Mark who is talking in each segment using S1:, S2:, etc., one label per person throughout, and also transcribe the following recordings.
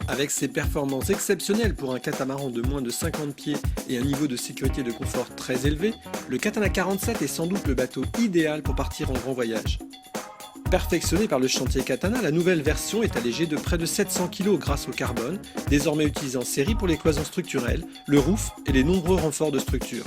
S1: Avec ses performances exceptionnelles pour un catamaran de moins de 50 pieds et un niveau de sécurité et de confort très élevé, le Katana 47 est sans doute le bateau idéal pour partir en grand voyage. Perfectionné par le chantier Katana, la nouvelle version est allégée de près de 700 kg grâce au carbone, désormais utilisé en série pour les cloisons structurelles, le roof et les nombreux renforts de structure.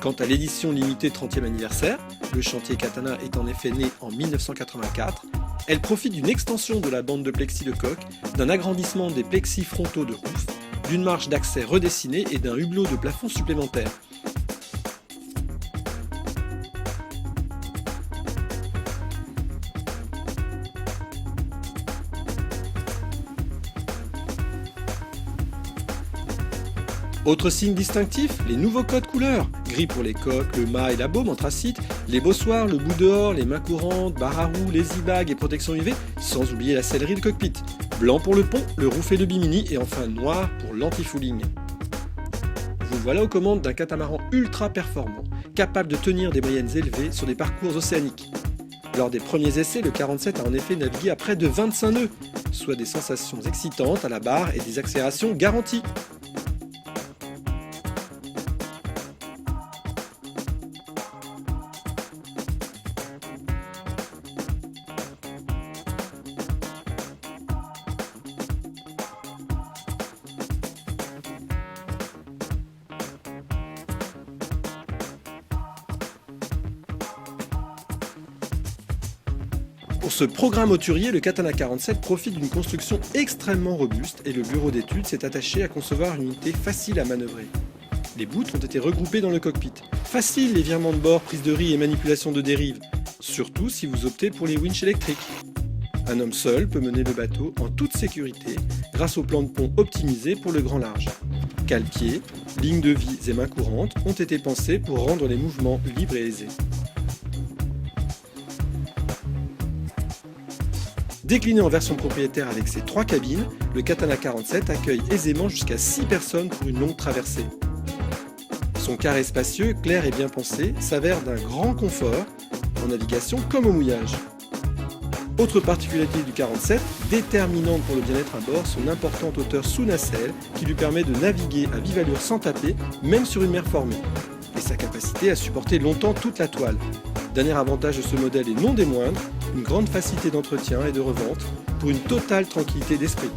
S1: Quant à l'édition limitée 30e anniversaire, le chantier Katana est en effet né en 1984, elle profite d'une extension de la bande de plexi de coque, d'un agrandissement des plexis frontaux de roof, d'une marge d'accès redessinée et d'un hublot de plafond supplémentaire. Autre signe distinctif, les nouveaux codes couleurs. Gris pour les coques, le mât et la baume anthracite, les bossoirs, le bout dehors, les mains courantes, barres à roues, les e-bags et protection UV, sans oublier la sellerie de cockpit. Blanc pour le pont, le roof et le bimini, et enfin noir pour l'anti-fouling. Vous voilà aux commandes d'un catamaran ultra performant, capable de tenir des moyennes élevées sur des parcours océaniques. Lors des premiers essais, le 47 a en effet navigué à près de 25 nœuds, soit des sensations excitantes à la barre et des accélérations garanties. Pour ce programme hauturier, le Katana 47 profite d'une construction extrêmement robuste et le bureau d'études s'est attaché à concevoir une unité facile à manœuvrer. Les bouts ont été regroupés dans le cockpit. Facile les virements de bord, prise de riz et manipulation de dérive, surtout si vous optez pour les winches électriques. Un homme seul peut mener le bateau en toute sécurité grâce au plan de pont optimisé pour le grand large. Cale-pieds, lignes de vis et mains courantes ont été pensés pour rendre les mouvements libres et aisés. Décliné en version propriétaire avec ses 3 cabines, le Katana 47 accueille aisément jusqu'à 6 personnes pour une longue traversée. Son carré spacieux, clair et bien pensé, s'avère d'un grand confort, en navigation comme au mouillage. Autre particularité du 47, déterminante pour le bien-être à bord, son importante hauteur sous nacelle qui lui permet de naviguer à vive allure sans taper, même sur une mer formée, et sa capacité à supporter longtemps toute la toile. Dernier avantage de ce modèle et non des moindres, une grande facilité d'entretien et de revente pour une totale tranquillité d'esprit.